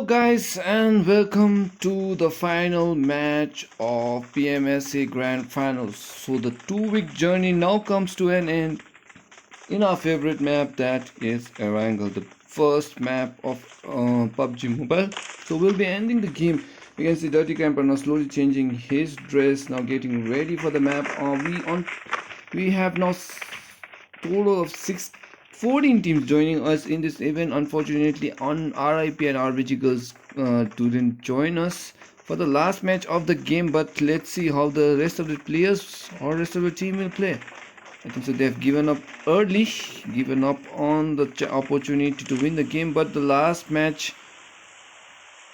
Hello guys and welcome to the final match of Pmsc Grand Finals. So the 2 week journey now comes to an end in our favorite map, that is Erangel, the first map of PUBG Mobile. So we'll be ending the game. We can see Dirty Camper now slowly changing his dress, now getting ready for the map. We have now total of 14 teams joining us in this event. Unfortunately, on RIP and RBG girls didn't join us for the last match of the game, but let's see how the rest of the players or rest of the team will play. I think so they've given up early, given up on the opportunity to win the game, but the last match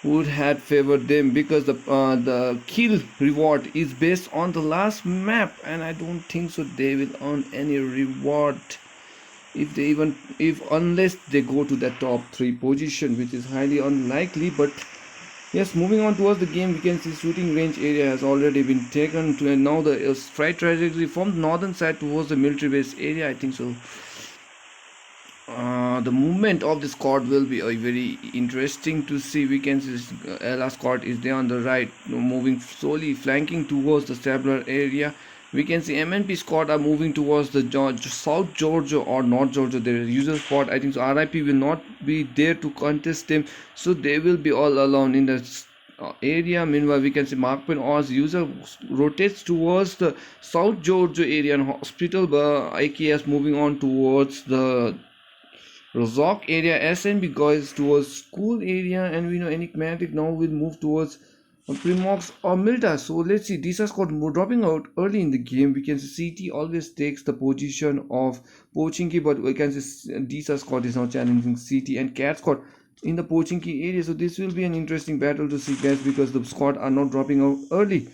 would have favored them because the kill reward is based on the last map, and I don't think so they will earn any reward if they even if unless they go to the top 3 position, which is highly unlikely. But yes, moving on towards the game, we can see shooting range area has already been taken to, and now the strike trajectory from the northern side towards the military base area. I think so the movement of the squad will be very interesting to see. We can see Ella squad is there on the right, moving slowly, flanking towards the stabler area. We can see MNP squad are moving towards the South Georgia or North Georgia, their user spot. I think so RIP will not be there to contest them, so they will be all alone in the area. Meanwhile, we can see Makepen or user rotates towards the South Georgia area and hospital. IKS moving on towards the Rozok area. SNB goes towards school area, and we know Enicmatic now will move towards Primox or Milta. So let's see, Dysa squad dropping out early in the game. We can see CT always takes the position of Pochinki, but we can see Dysa squad is now challenging CT and Cat squad in the Pochinki area. So this will be an interesting battle to see, guys, because the squad are not dropping out early.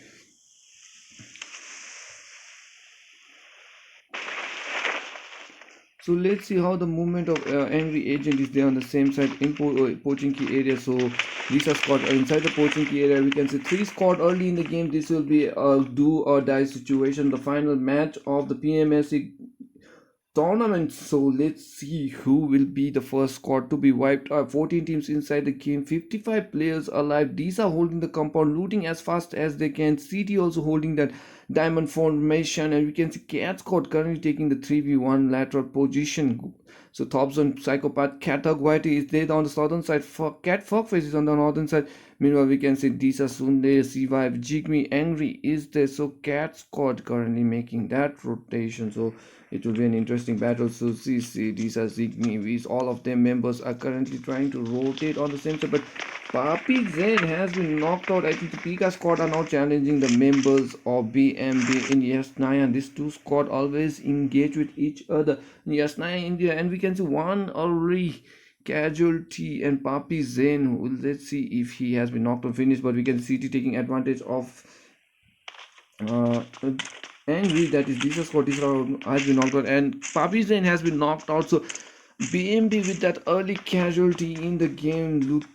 So let's see how the movement of Angry Agent is there on the same side in Pochinki area. So these are squad inside the Pochinki area. We can see 3 squad early in the game. This will be a do or die situation, the final match of the PMSC tournament. So let's see who will be the first squad to be wiped out. 14 teams inside the game, 55 players alive. These are holding the compound, looting as fast as they can. CT also holding that diamond formation, and we can see Cat squad currently taking the 3v1 lateral position. So Thompson Psychopath Catagwati is there on the southern side. Cat Fogface is on the northern side. Meanwhile, we can see Dysa, Sunday, Survive, Jigme, Angry is there. So Cat squad currently making that rotation. So it will be an interesting battle. So see Dysa, Jigme, all of them members are currently trying to rotate on the same side. But Papi Zen has been knocked out. I think the Pika squad are now challenging the members of BMB in Yasnaya. These two squad always engage with each other in Yasnaya, India, and we can see one already casualty and Papi Zen. Well, let's see if he has been knocked out, finished, but we can see CT taking advantage of Angry, that is this squad has been knocked out, and Papi Zen has been knocked out. So BMB with that early casualty in the game looks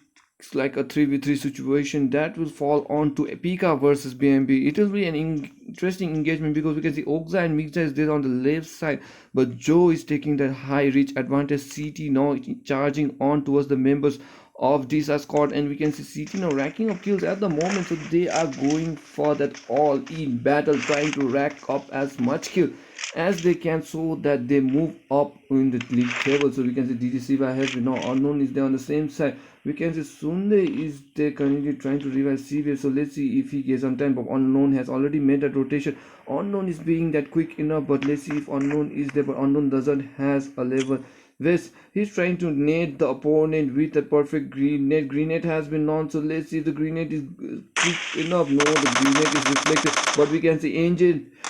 like a 3v3 situation that will fall on to Pika versus BMB. It will be an interesting engagement because we can see Okza and Mixa is there on the left side, but Joe is taking that high reach advantage. CT now charging on towards the members of Dysa squad, and we can see CT now racking up kills at the moment. So they are going for that all-in battle, trying to rack up as much kill as they can so that they move up in the league table. So we can see DD Siva has been now unknown is there on the same side. We can see Sunde is there currently trying to revive Siva. So let's see if he gets some time. But Unknown has already made that rotation. Unknown is being that quick enough, but let's see if Unknown is there. But Unknown doesn't has a level vest. He's trying to nade the opponent with a perfect grenade. Grenade has been on, so let's see if the grenade is quick enough. No, the grenade is reflected, but we can see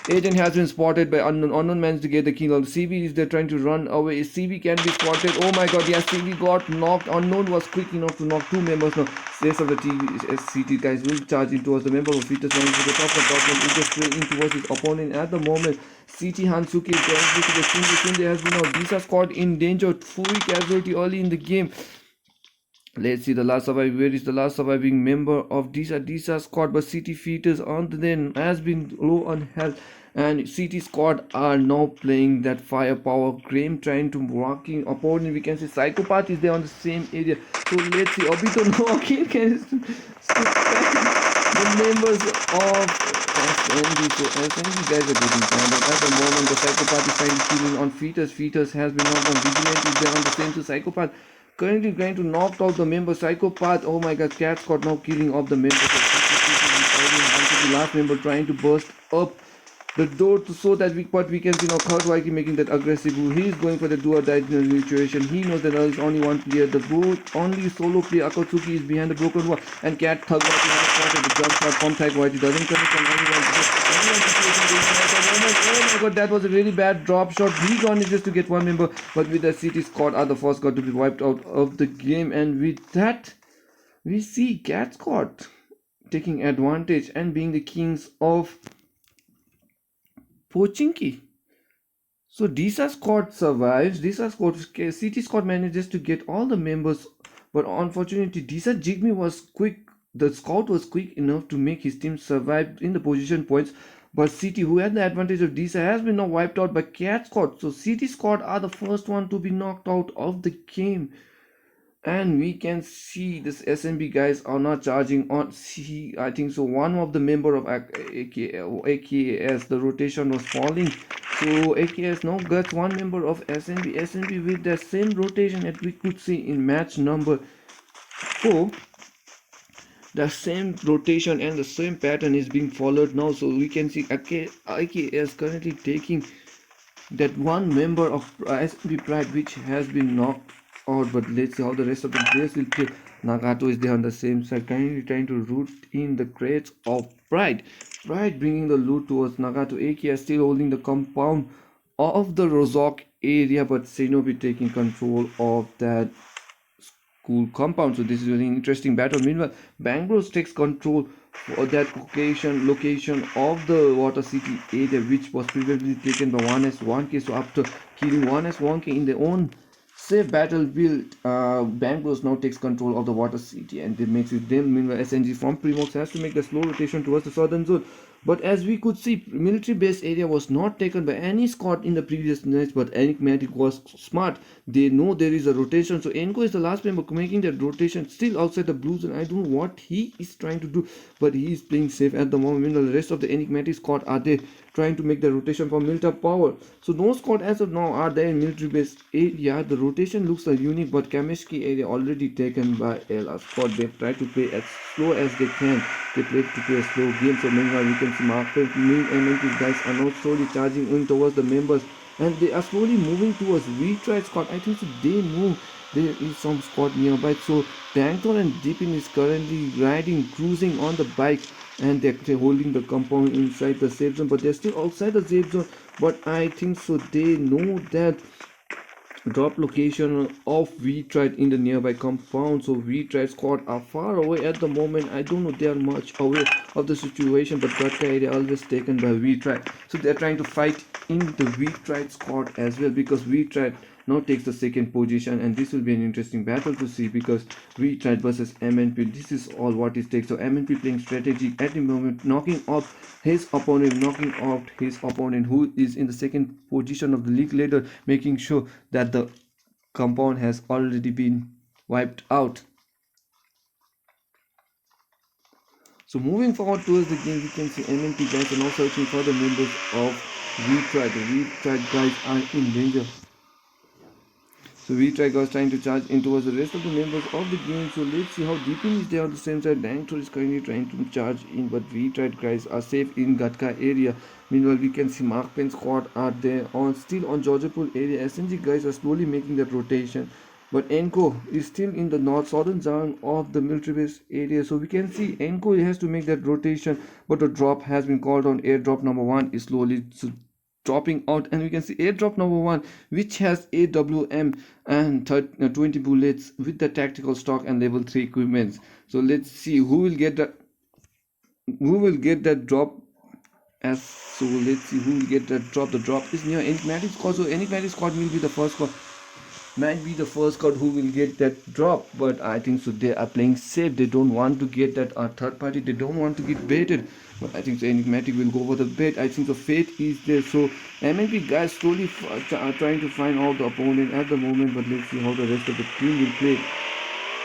Agent has been spotted by Unknown. Unknown managed to get the kill. CV is there trying to run away. CV can be spotted. Oh my god, yes, CV got knocked. Unknown was quick enough to knock 2 members. Now, rest of the CT guys will charge in towards the member of Fetus running to the top of the top and just straight in towards his opponent at the moment. CT Hansuki is going to the Sunday has been out. Dysa squad in danger. Full casualty early in the game. Let's see the last survivor. Where is the last surviving member of Dysa squad? But City Fetus on the then has been low on health. and CT squad are now playing that firepower game, trying to walking opponent. We can see Psychopath is there on the same area. So let's see. Obito no again can the members of SND. So SND guys are getting kind of at the moment. The Psychopath is trying to kill in on Fetus. Fetus has been knocked on. Vigilant is there on the same. So Psychopath currently trying to knock out the member. Psychopath. Oh my god, Cat Scott now killing off the members. The last member trying to burst up the door so that we can see now Kurt Waiki making that aggressive move. He is going for the do or die situation. He knows that there is only one player. The only solo player Akatsuki is behind the broken wall, and Cat Thug Waiki has spotted the jump shot from Thug Waiki. Doesn't connect on anyone. Oh my god, that was a really bad drop shot. He manages to get one member, but with the CT squad are the first got to be wiped out of the game, and with that we see Cat Squad taking advantage and being the kings of Pochinki. So Dysa squad survives. Dysa squad, CT squad manages to get all the members, but unfortunately Dysa Jigme was quick. The scout was quick enough to make his team survive in the position points. But CT, who had the advantage of Dysa, has been now wiped out by Cat squad. So CT squad are the first one to be knocked out of the game. And we can see this SMB guys are not charging on C. I think so. One of the member of AKS, the rotation was falling. So AKS now gets one member of SMB. SMB with the same rotation that we could see in match number 4. The same rotation and the same pattern is being followed now. So we can see AKS currently taking that one member of SMB Pride, which has been knocked out. But let's see how the rest of the players will play. Nagato is there on the same side, kindly trying to root in the crates of Pride. Pride bringing the loot towards Nagato. AK still holding the compound of the Rozok area, but Shinobi taking control of that school compound. So this is really interesting battle. Meanwhile, BangBrs takes control for that location of the Water City area, which was previously taken by 1S1K. So after killing 1S1K in their own safe battlefield, BangBrs now takes control of the Water City, and it makes it them. Meanwhile, SNG from Primox has to make the slow rotation towards the southern zone. But as we could see, military base area was not taken by any squad in the previous match, but Enicmatic was smart. They know there is a rotation. So Enko is the last member making that rotation still outside the blue zone. I don't know what he is trying to do, but he is playing safe at the moment. Meanwhile, the rest of the Enicmatic squad are there trying to make the rotation for military power. So no squad as of now are there in military base area. The rotation looks unique, but Pmsc area already taken by LR squad. They try to play as slow as they can. They play to play a slow game. So meanwhile, we can see Makepen, main MNP guys are now slowly charging in towards the members, and they are slowly moving towards retry squad. I think so they know there is some squad nearby. So Dankton and Deepin is currently riding, cruising on the bike, and they're holding the compound inside the safe zone, but they're still outside the safe zone. But I think so they know that drop location of V-Tride in the nearby compound. So V-Tride squad are far away at the moment. I don't know they are much aware of the situation, but that area always taken by V-Tride. So they're trying to fight in the V-Tride squad as well, because V-Tride now takes the second position, and this will be an interesting battle to see, because V-Tride versus MNP, this is all what it takes. So MNP playing strategy at the moment, knocking off his opponent who is in the second position of the league ladder, making sure that the compound has already been wiped out. So moving forward towards the game, we can see MNP guys are now searching for the members of V-Tride. The V-Tride guys are in danger. So V-Tride was trying to charge in towards the rest of the members of the game. So let's see how Deepin is there on the same side. Dangtor is currently trying to charge in, but V-Tride guys are safe in Gatka area. Meanwhile, we can see Makepen squad are there still on Georgiapur area. SNG guys are slowly making that rotation, but Enko is still in the southern zone of the military base area. So we can see Enko has to make that rotation, but the drop has been called on. Airdrop number 1 is slowly dropping out, and we can see airdrop number 1, which has AWM and 20 bullets with the tactical stock and level 3 equipments. So let's see who will get that drop. So let's see who will get that drop. The drop is near Enicmatic squad. So Enicmatic squad will be the first squad might be the first card who will get that drop, but I think so they are playing safe. They don't want to get that third party. They don't want to get baited. But I think so Enigmatic will go for the bait. I think the fate is there. So MNP guys slowly trying to find out the opponent at the moment. But let's see how the rest of the team will play.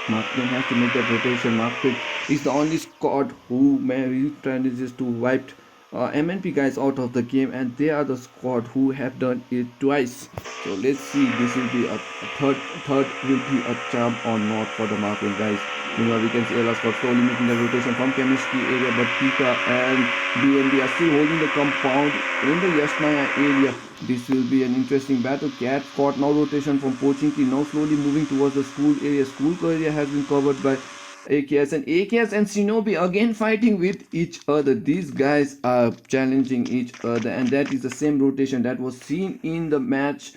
Makepen has to make that rotation. Makepen is the only squad who manages to wipe MNP guys out of the game, and they are the squad who have done it twice. So let's see, this will be a third will be a charm or not for the Makepen guys. Meanwhile, we can see Ella Scott slowly making the rotation from Pmsc area, but Pika and BNB are still holding the compound in the Yasnaya area. This will be an interesting battle. Cat Scott now rotation from Pochinki, now slowly moving towards the school area. School area has been covered by AKS and Shinobi again fighting with each other. These guys are challenging each other, and that is the same rotation that was seen in the match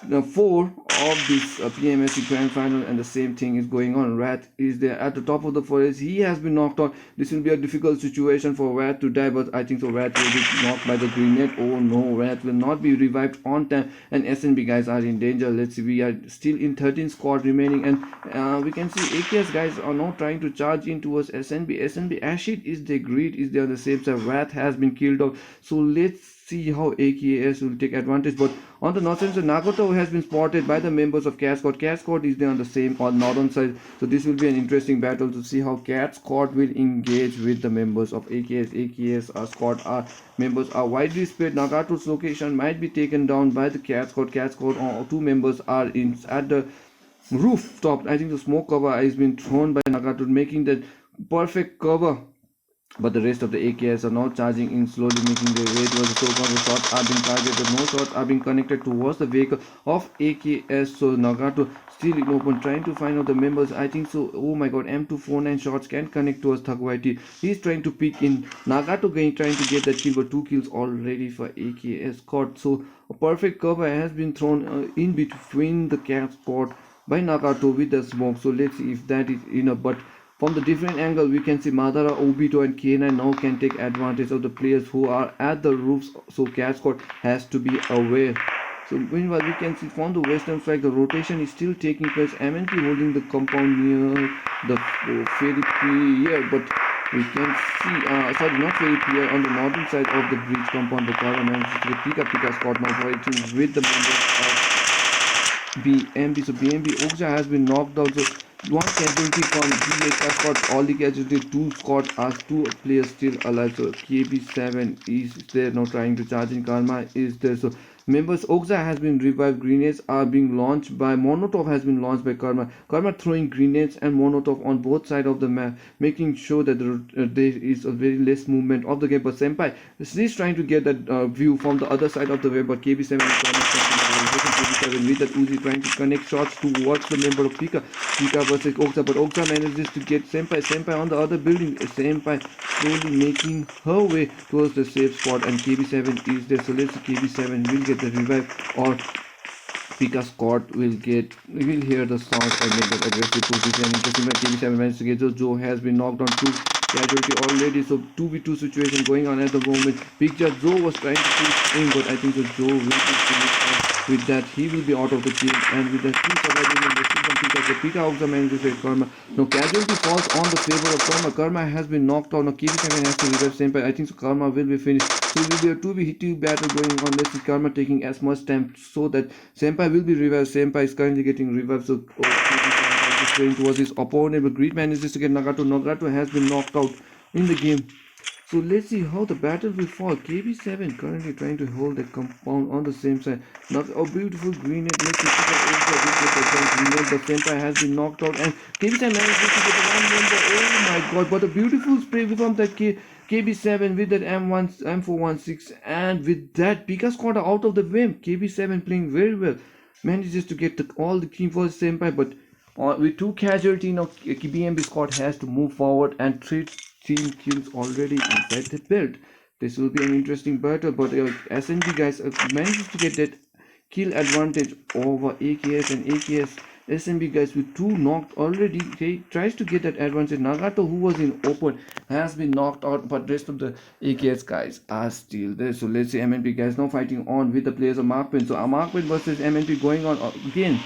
4 of this Pmsc grand final, and the same thing is going on. Rat is there at the top of the forest. He has been knocked out. This will be a difficult situation for Rat to die, but I think so Rat will be knocked by the grenade. Oh no, Rat will not be revived on time, and SNB guys are in danger. Let's see, we are still in 13 squad remaining, and we can see AKS guys are now trying to charge in towards SNB. Ashit is the greed is there on the same side. Rat has been killed off. So let's see how AKS will take advantage. But on the northern side, Nagato has been spotted by the members of Cat Squad. Cat Squad is there on the same on northern side. So this will be an interesting battle to see how Cat Squad will engage with the members of AKS. AKS squad are members are widely spread. Nagato's location might be taken down by the Cat Squad. Cat Squad 2 members are in at the rooftop. I think the smoke cover has been thrown by Nagato, making that perfect cover. But the rest of the AKS are now charging in slowly, making their way towards the so-called shots are being targeted. No shots are being connected towards the vehicle of AKS. So Nagato still in open, trying to find out the members. I think so. Oh my god, M249 shots can connect towards Thagwaiti. He's trying to pick in. Nagato trying to get that kill, but 2 kills already for AKS caught. So a perfect cover has been thrown in between the cat spot by Nagato with the smoke. So let's see if that is enough. But from the different angle, we can see Madara, Obito and K9 now can take advantage of the players who are at the roofs. So Cat Squad has to be aware. So meanwhile, we can see from the western flag, the rotation is still taking place. MNP holding the compound near the Fairy Pier, but we can see, sorry, not Fairy Pier, on the northern side of the bridge compound. The car manages to get Pika Squad now fighting with the members of BMB. So BMB Okja has been knocked out. So one casualty from BHS squad, all the casualty, 2 squad as 2 players still alive. So KB7 is there now trying to charge in. Karma is there. So members Okja has been revived. Grenades are being launched by Monotov, has been launched by Karma. Karma throwing grenades and Monotov on both sides of the map, making sure that there is a very less movement of the game. But Senpai is trying to get that view from the other side of the web, but KB7 is KB7 with that Uzi trying to connect shots towards the member of Pika versus Okja, but Okja manages to get Senpai on the other building. Senpai slowly making her way towards the safe spot, and KB7 is there. So let's see, KB7 will get the revive, or Pika squad will hear the sound and make that aggressive position. Interesting that KB7 managed to get those. Joe has been knocked on 2 casualty already, so 2v2 situation going on at the moment. Picture Joe was trying to push in, but I think the Joe will be finished. With that, he will be out of the game, and with the 2 surviving in the season, the Pika also manages to hit Karma. Now casualty falls on the favor of Karma. Karma has been knocked out. Now KB7 has to revive Senpai. I think so Karma will be finished. So it will be a 2v2 battle going on. Let's see Karma taking as much time so that Senpai will be revived. Senpai is currently getting revived, so KB7 is playing towards his opponent, but Greed manages to get Nagato. Nagato has been knocked out in the game. So let's see how the battle will fall. KB7 currently trying to hold the compound on the same side. Now a beautiful grenade. Let's see the Senpai has been knocked out, and KB7 manages to get the one member. Oh my god, but a beautiful spray from that KB7 with that M416, and with that Pika squad out of the win. KB7 playing very well. Manages to get all the team for the Senpai, but with 2 casualty now, BMB squad has to move forward, and 3 team kills already inside the build. This will be an interesting battle, but SNG guys manages to get that kill advantage over AKS, and AKS SNB guys with 2 knocked already. He tries to get that advantage. Nagato, who was in open, has been knocked out, but rest of the AKS guys are still there. So let's see MNP guys now fighting on with the players of Makepen. So Makepen versus MNP going on again.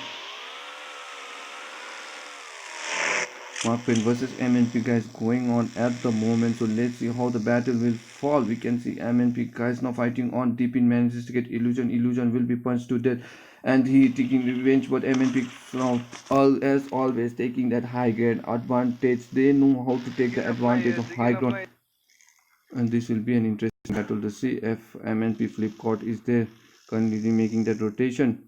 Makepen versus MNP guys going on at the moment. So let's see how the battle will fall. We can see MNP guys now fighting on. Deep in manages to get Illusion. Illusion will be punched to death and he taking revenge, but MNP now as always taking that high ground advantage. They know how to take the advantage of high ground, and this will be an interesting battle to see if MNP Flipkart is there currently making that rotation.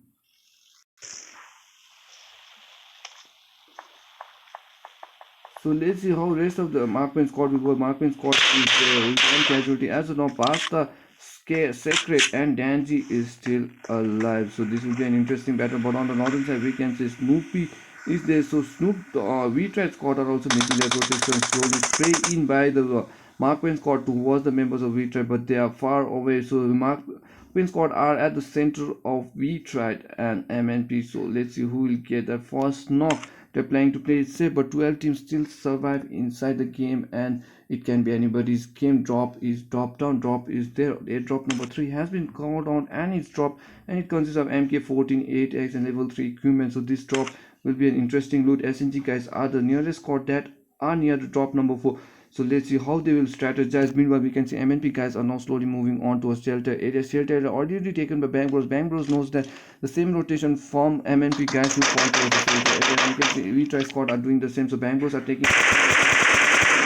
So let's see how rest of the Makepen squad will go. Makepen squad is with one casualty as of now. Pasta, Secret and Danji is still alive. So this will be an interesting battle. But on the northern side we can see Snoopy is there. So Snoop, V-Tried squad are also making their rotation slowly. Spray in by the Makepen squad towards the members of V-Tried, but they are far away. So the Makepen squad are at the center of V-Tried and MNP. So let's see who will get that first knock. They're planning to play it safe, but 12 teams still survive inside the game, and it can be anybody's game. Drop is drop down, drop is there. Airdrop number 3 has been called on, and it's dropped, and it consists of MK14, 8x, and level 3 equipment. So this drop will be an interesting loot. SNG guys are the nearest squad that are near the drop number 4. So let's see how they will strategize. Meanwhile, we can see MNP guys are now slowly moving on to a shelter area. Shelter area already taken by BangBrs. BangBrs knows that the same rotation from MNP guys who fall to the shelter area. You can see V-Try squad are doing the same. So BangBrs are taking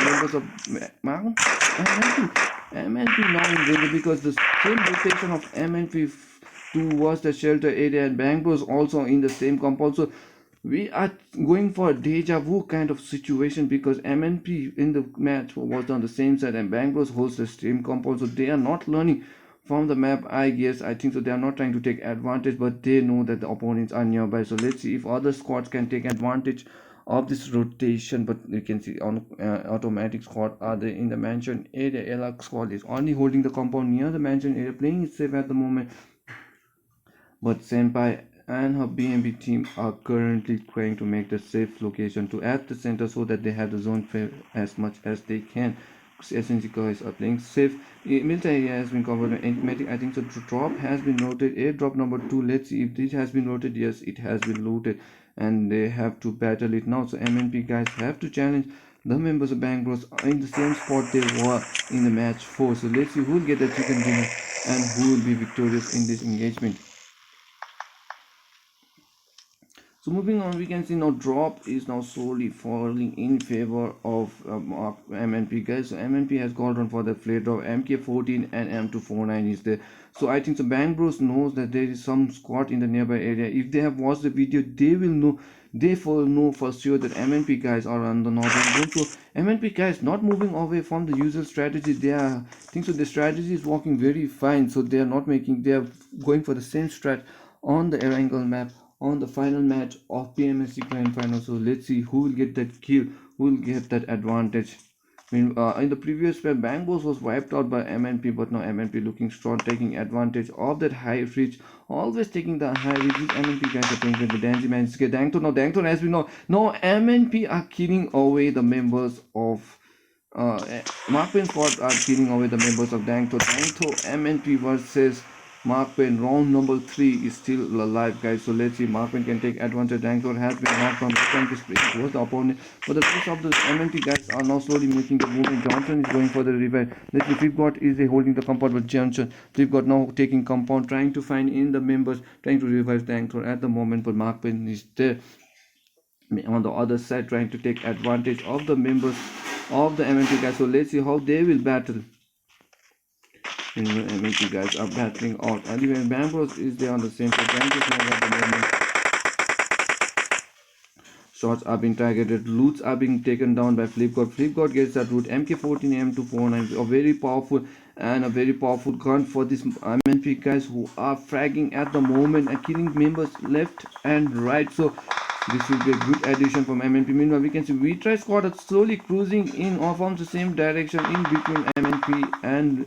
members of MNP now in danger because the same rotation of MNP towards the shelter area, and BangBros also in the same compound. So we are going for a deja vu kind of situation because MNP in the match was on the same side and BangBros holds the same compound. So they are not learning from the map, I guess. I think so. They are not trying to take advantage, but they know that the opponents are nearby. So let's see if other squads can take advantage of this rotation. But you can see on automatic squad are they in the mansion area. Elak squad is only holding the compound near the mansion area, playing it safe at the moment. But Senpai and her BNB team are currently trying to make the safe location to at the center so that they have the zone fair as much as they can. SNG guys are playing safe. Military area has been covered by Enicmatic. I think so. Drop has been noted. Airdrop number 2. Let's see if this has been looted. Yes, it has been looted, and they have to battle it now. So MNP guys have to challenge the members of BangBros in the same spot they were in the match 4. So let's see who will get the chicken dinner and who will be victorious in this engagement. So moving on, we can see now drop is now slowly falling in favor of MNP guys. So MNP has gone on for the flare drop. MK14 and M249 is there. So I think the BangBros knows that there is some squad in the nearby area. If they have watched the video, they will know. They know for sure that MNP guys are on the northern zone. So MNP guys not moving away from the usual strategy. They are, I think so. The strategy is working very fine. So they are not making. They are going for the same strat on the Erangel map on the final match of Pmsc Grand Final. So let's see who will get that kill, who will get that advantage. I mean, in the previous map, BangBros was wiped out by MNP, but now MNP looking strong, taking advantage of that high reach, always taking the high reach. MNP guys are playing with the Danji managed to get Dangton. Now Dangton has been now MNP are killing away the members of Makepen squad are killing away the members of Dangto. MNP versus Makepen round number 3 is still alive, guys. So let's see. Makepen can take advantage. Dangtor has been knocked from the front towards the opponent, but the rest of the MNP guys are now slowly making the movement. Johnson is going for the revive. Let's see. Flipkart is holding the compound, but Johnson Flipkart now taking compound, trying to find in the members, trying to revive Dangtor at the moment, but Makepen is there on the other side trying to take advantage of the members of the MNP guys. So let's see how they will battle. MNP guys are battling out. And even BangBros is there on the same side. At the moment. Shots are being targeted. Loots are being taken down by Flipkart. Flipkart gets that loot. MK14 M249, a very powerful gun for this MNP guys who are fragging at the moment and killing members left and right. So this will be a good addition from MNP. Meanwhile, we can see V-Try squad are slowly cruising in or from the same direction in between MNP and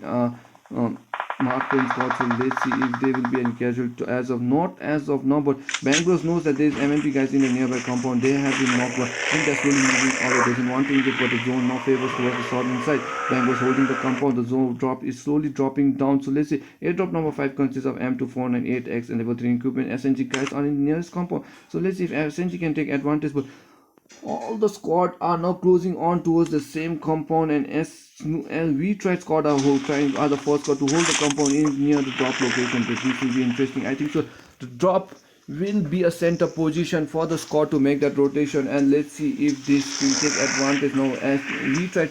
Makepen squad. So let's see if they will be any casualty as of now. But BangBros knows that there is MNP guys in the nearby compound. They have been knocked out and they're slowly moving out. Doesn't want to engage, but the zone now favors towards the southern side. BangBros holding the compound. The zone drop is slowly dropping down. So let's see. Airdrop number 5 consists of M249, 8x, and level 3 equipment. SNG guys are in the nearest compound. So let's see if SNG can take advantage. But All the squad are now closing on towards the same compound, and we tried squad are trying are the first squad to hold the compound in near the drop location. But this will be interesting. I think so. The drop will be a center position for the squad to make that rotation, and let's see if this will take advantage now. As we try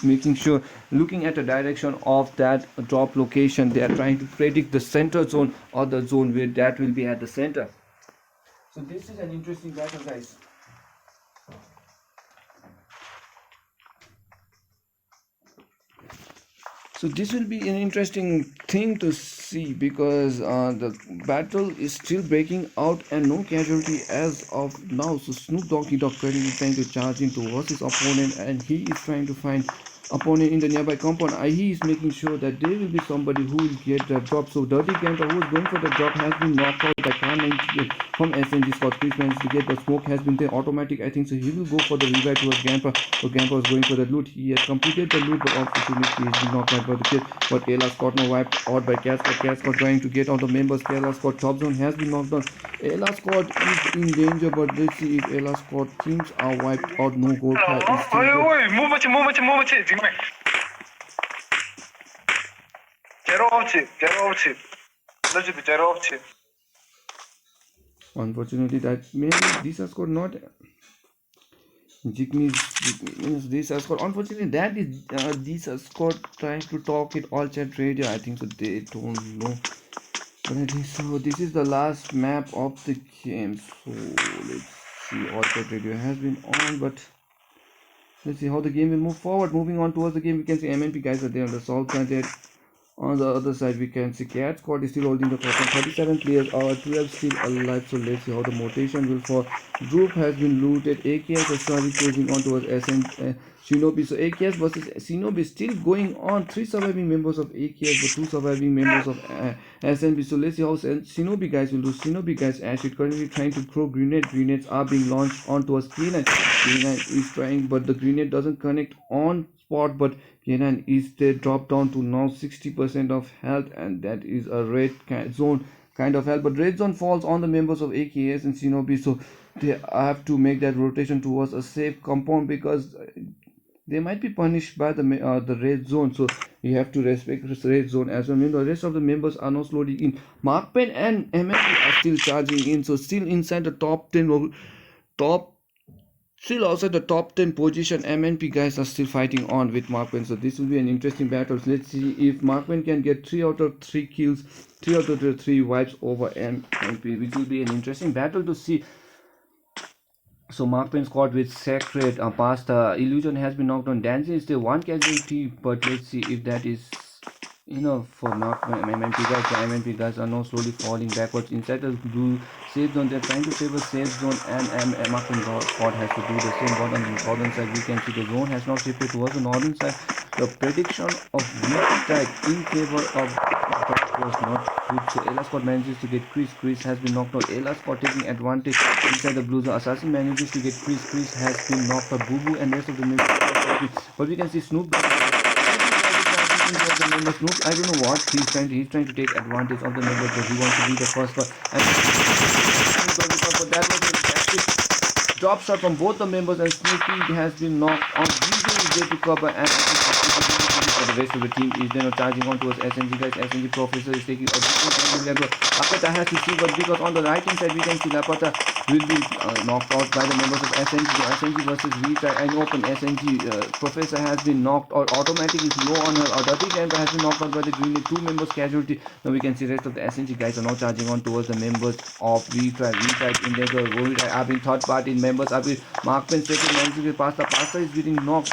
making sure, looking at the direction of that drop location, they are trying to predict the center zone or the zone where that will be at the center. So this is an interesting battle, guys. So this will be an interesting thing to see because the battle is still breaking out and no casualty as of now. So Snoop Doggy Dogg currently trying to charge in towards his opponent, and he is trying to find opponent in the nearby compound. He is making sure that there will be somebody who will get the drop. So Dirty Gamper, who is going for the drop, has been knocked out by Khan from SNG. Scott Chris managed to get, but Smoke has been there automatic. I think so. He will go for the revive towards Gamper. So Gamper is going for the loot. He has completed the loot, but unfortunately he has been knocked out by the kid. But Ayla Scott now wiped out by Cascott. Cascott trying to get out the members. Ayla Scott top zone has been knocked down. Ayla Scott is in danger, but let's see if Ayla Scott teams are wiped out. No gold card is still there. move 지금 제로 없지 제로 없지 Unfortunately, that maybe Dysa scored not. Dysa scored. Unfortunately, that is Dysa scored trying to talk it all chat radio. I think so. They don't know. But I think so. This is the last map of the game. So let's see. All chat radio has been on, but let's see how the game will move forward. Moving on towards the game, we can see MNP guys are there on the south side. On the other side, we can see Cat Squad is still holding the top. 37 players, 12 still alive. So let's see how the motivation will fall. Group has been looted. AKS has started closing on towards SN Shinobi. So AKS versus Shinobi still going on. 3 surviving members of AKS, but 2 surviving members of SNB. So let's see how Shinobi guys will do. Shinobi guys actually currently trying to throw grenades. Grenades are being launched on towards K9. K9 is trying, but the grenade doesn't connect on spot, but Kenan is there, dropped down to now 60% of health, and that is a red zone kind of health. But red zone falls on the members of AKS and Shinobi, so they have to make that rotation towards a safe compound because they might be punished by the red zone. So you have to respect the red zone as well. The rest of the members are now slowly in. Makepen and MSC are still charging in, so still inside the top 10 Still outside the top 10 position, MNP guys are still fighting on with Makepen. So this will be an interesting battle. So let's see if Makepen can get 3 out of 3 kills, 3 out of the 3 wipes over MNP, which will be an interesting battle to see. So Makepen squad with Sacred, Pasta, Illusion has been knocked on. Dancing is still 1 casualty, but let's see if that is enough for not MNP guys. The MNP guys are now slowly falling backwards inside the blue safe zone. They're trying to save a safe zone, and Makepen squad has to do the same. But on the southern side, we can see the zone has now shifted towards the northern side. The prediction of weak strike in favor of was not good. So Ayla Scott manages to get Chris. Chris has been knocked out. Ayla Scott taking advantage inside the blue zone. Assassin manages to get Chris. Chris has been knocked out. Boo Boo and rest of the members. But we can see Snoop. Snoop, I don't know what he's trying to take advantage of the members, but he wants to be the first one. And that was a fantastic drop shot from both the members, and Snoopy has been knocked on. Usually is there to cover, and for the rest of the team is then charging on towards SNG guys. SNG Professor is taking a different level. Lapata has to see, but because on the right hand side we can see Lapata will be knocked out by the members of SNG. SNG versus retry and open. SNG Professor has been knocked out. Automatic is low on her. Dirty Gamper has been knocked out by the green. 2 members casualty. Now we can see rest of the SNG guys are now charging on towards the members of retry. Retry in there. Retry are being third party members. Are being Makepen second. Managing Pasta. Pasta is getting knocked.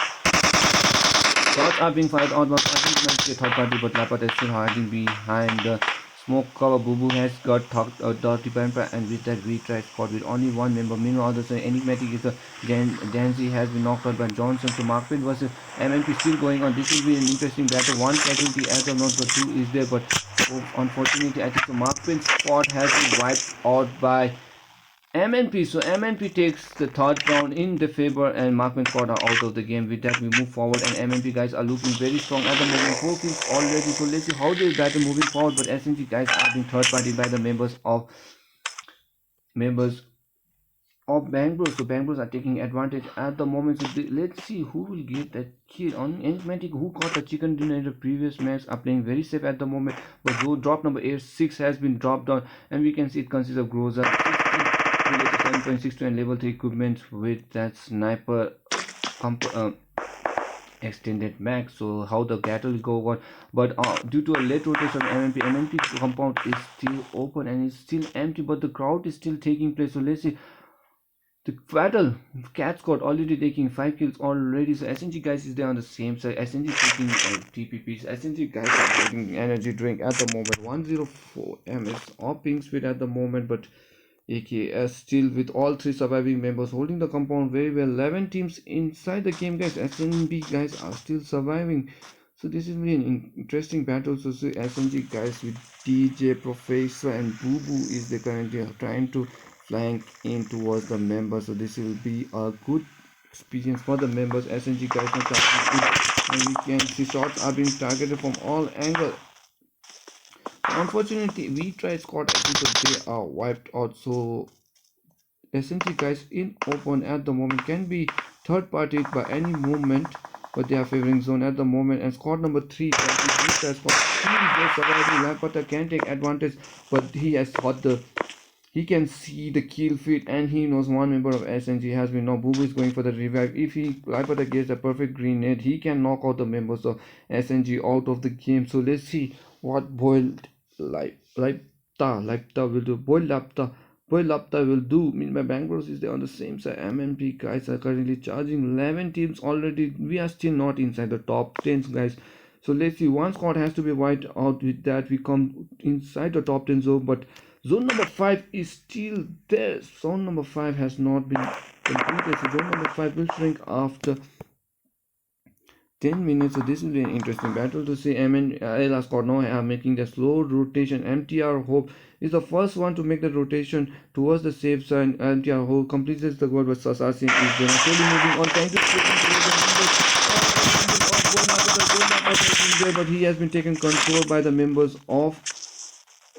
Shots are being fired on. Third party, but Lapata is still hiding behind the smoke cover. Boo Boo has got Dirty Gamper, and with that retry squad with only 1 member. Meanwhile, the Enicmatic is the Danzy has been knocked out by Johnson. So Makepen versus MNP still going on. This will be an interesting battle. 1 casualty as of now, but 2 is there. But unfortunately, I think the Makepen squad has been wiped out by MNP. So MNP takes the 3rd round in the favor, and Makepen squad are out of the game. With that, we move forward, and MNP guys are looking very strong at the moment. 4 kills already. So let's see how they battle moving forward. But SNG guys are being third party by the members of BangBros. So BangBros are taking advantage at the moment. So let's see who will get that kill on Enicmatic, who caught the chicken dinner in the previous match, are playing very safe at the moment. But though drop number 6 has been dropped down, and we can see it consists of Groza 7.62 and level 3 equipment with that sniper extended max. So how the battle will go on, but due to a late rotation of MMP compound is still open and is still empty, but the crowd is still taking place. So let's see the battle. Cat squad already taking 5 kills already. So SNG guys is there on the same side. SNG taking TPPs. SNG guys are taking energy drink at the moment. 104 ms of ping speed at the moment, but AKS still with all 3 surviving members holding the compound very well. 11 teams inside the game, guys. SNB guys are still surviving. So this is really an interesting battle. So SNG guys with DJ, Professor and Boo Boo is the currently trying to flank in towards the members. So this will be a good experience for the members. SNG guys are targeting, and we can see shots are being targeted from all angles. Unfortunately, we tried squad, I think that they are wiped out. So SNG guys in open at the moment can be third party by any movement, but they are favoring zone at the moment. And squad number 3, that is Dysa squad, he is just surviving. Lampata can take advantage, but he has got he can see the kill feed, and he knows one member of SNG has been now. Boo Boo is going for the revive. If Lampata gets a perfect grenade, he can knock out the members of SNG out of the game. So let's see what boiled Lapta will do. Boy Lapta will do. Meanwhile, BangBros is there on the same side. MNP guys are currently charging 11 teams already. We are still not inside the top 10, guys. So let's see. One squad has to be wiped out. With that, we come inside the top 10 zone. But zone number 5 is still there. Zone number 5 has not been completed. So zone number 5 will shrink after 10 minutes. So this will be an interesting battle to see. MNL squad now are making the slow rotation. MTR Hope is the first one to make the rotation towards the safe side. MTR Hope completes the goal, but Assassin is then slowly moving on, trying to the but he has been taken control by the members of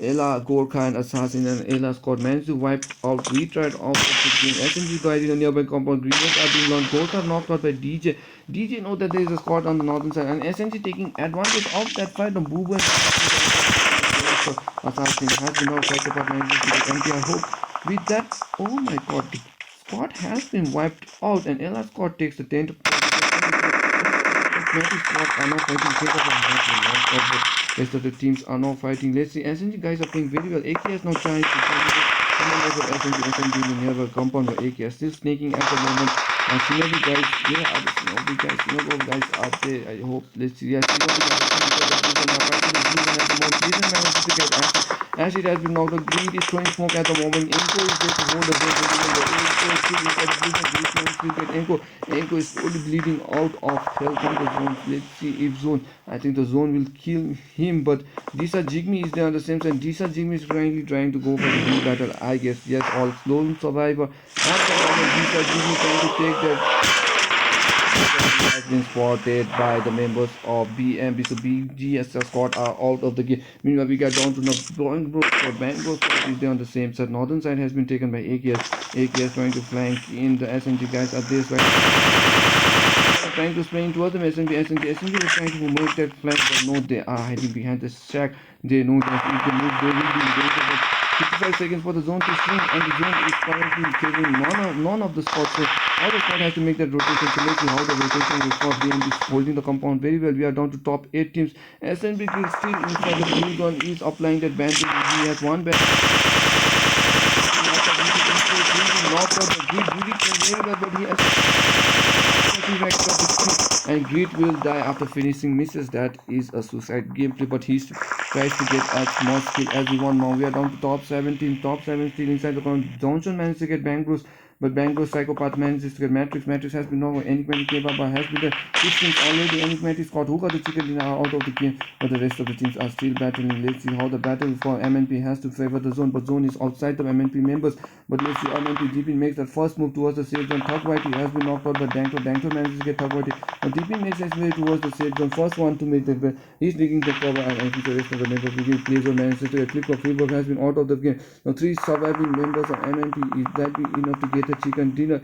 Ella, Gorkha and Assassin, and Ella squad managed to wipe out retried off the game. SNG died in a nearby compound. Grenades are being launched. Gorkha knocked out by DJ. DJ knows that there is a squad on the northern side, and SNG taking advantage of that fight. The Boo Boo and Assassin has been now fight apart managing to the MTR Hope. With that, oh my god, the squad has been wiped out, and Ella squad takes the 10 to squad are now fighting. Rest of the teams are now fighting. Let's see. SNG guys are playing very well. AKS now trying to SNG in the nearby compound, but AKS still snaking at the moment. And Shinobi guys, yeah, the Shinobi guys are there. I hope. Let's see. Yeah, Shinobi guys as it has been knocked out. Green is throwing smoke at the moment. Enko is there to hold the Enko is slowly bleeding out of health from the zone. Let's see if zone. I think the zone will kill him, but Dysa Jigme is there on the same side. Dysa Jigme is currently trying to go for the blue battle. I guess yes, all lone survivor. At the moment, Dysa Jigme trying to take that. Has been spotted by the members of BMB. So BGS squad are out of the game. Meanwhile, we got down to BangBros. BangBros is there on the same side. Northern side has been taken by AKS. AKS trying to flank in. The SNG guys are this right. Trying to spray towards them. SNG was trying to move that flank, but no, they are hiding behind the shack. They know that if they move, they will be in danger. But 55 seconds for the zone to swing, and the zone is currently taking none of the spots. So all the squad has to make that rotation. So let's see how the rotation will stop. BMB is holding the compound very well. We are down to top 8 teams. SNB is still inside the blue gun, is applying that bandage. He has one band. Knocked out the Grid very well, but he has and Grid will die after finishing misses. That is a suicide gameplay, but he tries to get as much skill as he wants. Now we are down to top 17. Top 7 still inside the ground. Johnson managed to get BangBros, but BangBros Psychopath manages to get Matrix. Matrix has been over. Enicmatic Kebaba has been there. 16 already. Enicmatic squad who got the chicken dinner out of the game, but the rest of the teams are still battling. Let's see how the battle for MNP has to favor the zone, but zone is outside the MNP members. But let's see, MNP DP makes the first move towards the safe zone. Thug Whitey has been knocked out by Dankto. Dankto manages to get Thug Whitey. But DP makes his way towards the safe zone. First one to make the he's digging the cover, and I think the rest of the members will play zone manages to get clip of Freeburg has been out of the game. Now 3 surviving members of MNP, is that be enough to get get a chicken dinner.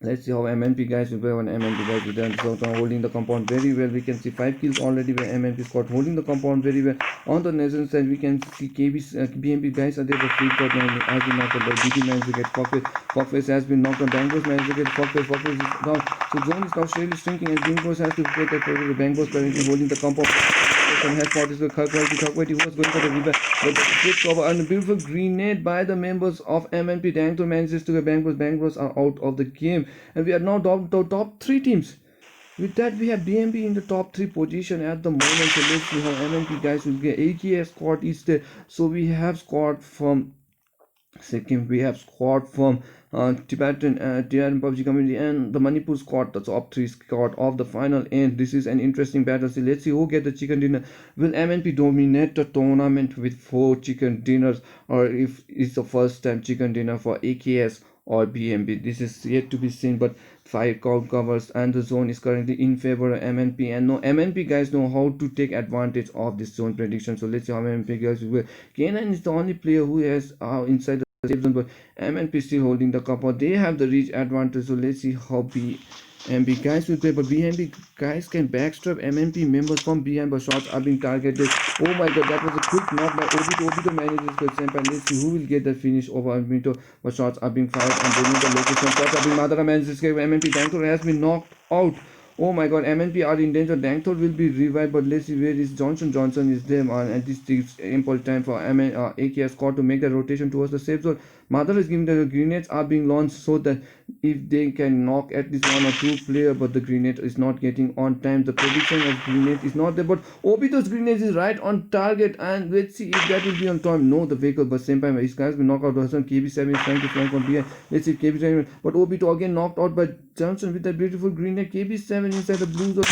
Let's see how MNP guys will play on MNP guys with them. So holding the compound very well. We can see 5 kills already by MNP squad holding the compound very well. On the Netherlands side, we can see BMP guys are there for free shot man has been knocked out by DP managed to get Fuckface. Fuckface has been knocked on. BangBrs managed to get Fuckface. Fuckface is down. So zone is now slowly shrinking and BangBrs has to get that for BangBrs currently holding the compound. And has spotted the Khakwaiti who was going for the rebound. But quick cover and a beautiful grenade by the members of MNP. Dangtor manages to get BangBrs. BangBrs are out of the game. And we are now down to top 3 teams. With that, we have BMP in the top 3 position at the moment. So let's see how MNP guys will get. AKS squad is there. So we have squad from Sikkim, we have squad from Tibetan PUBG community, and the Manipur squad, the top 3 squad of the final end. This is an interesting battle. So let's see who get the chicken dinner. Will MNP dominate the tournament with 4 chicken dinners, or if it's the first time chicken dinner for AKS or BMP? This is yet to be seen, but 5 count covers and the zone is currently in favor of MNP, and no MNP guys know how to take advantage of this zone prediction. So let's see how MNP guys will. K9 is the only player who has inside the safe zone, but MNP still holding the cup. They have the reach advantage. So let's see how BMP guys will play, but BMP guys can backstrap MNP members from behind, but shots are being targeted. Oh my god, that was a quick knock by Obito. Obito manages to attempt, and let's see who will get the finish over Obito, but shots are being fired and they need the location. Shots are being Madara manages to get MNP. Dangtor has been knocked out. Oh my god, MNP are in danger. Dangtor will be revived, but let's see where is Johnson. Johnson is there, and this takes ample time for AKS squad to make the rotation towards the safe zone. Mother is giving the grenades are being launched so that if they can knock at least 1 or 2 player, but the grenade is not getting on time. The prediction of grenade is not there, but Obito's grenade is right on target, and let's see if that will be on time. No, the vehicle, but same time his guys will knock out Hassan. KB7 is trying to flank on behind. Let's see if KB7, but Obito again knocked out by Johnson with that beautiful grenade. KB7 inside the blue zone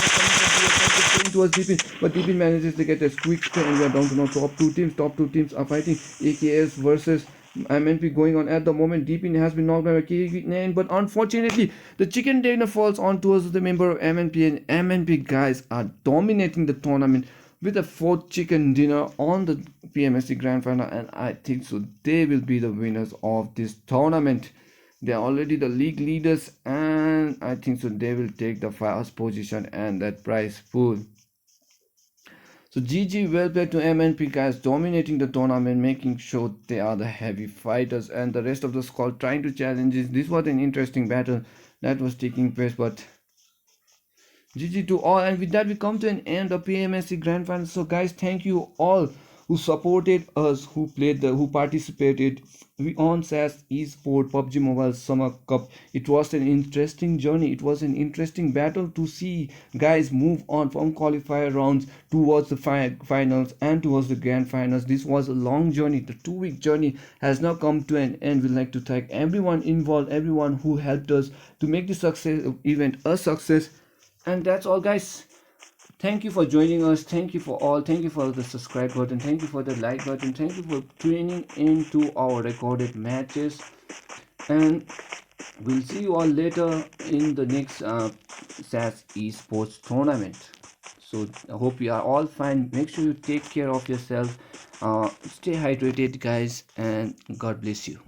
towards DP, but DP manages to get a quick spin, and we are down to now top 2 teams. Top 2 teams are fighting. AKS versus MNP going on at the moment. DP has been knocked by K9, but unfortunately the chicken dinner falls on towards the member of MNP, and MNP guys are dominating the tournament with a 4th chicken dinner on the Pmsc grand final, and I think so they will be the winners of this tournament. They are already the league leaders, and I think so they will take the first position and that prize pool. So GG, well played to MNP guys, dominating the tournament, making sure they are the heavy fighters, and the rest of the squad trying to challenge this. This was an interesting battle that was taking place, but GG to all. And with that we come to an end of Pmsc grand final. So guys, thank you all who supported us, who participated on SAS Esports PUBG Mobile Summer Cup. It was an interesting journey. It was an interesting battle to see guys move on from qualifier rounds towards the finals and towards the grand finals. This was a long journey. The 2-week journey has now come to an end. We'd like to thank everyone involved, everyone who helped us to make this event a success. And that's all guys. Thank you for joining us. Thank you for all. Thank you for the subscribe button. Thank you for the like button. Thank you for tuning into our recorded matches. And we'll see you all later in the next SAS Esports tournament. So I hope you are all fine. Make sure you take care of yourself. Stay hydrated guys, and God bless you.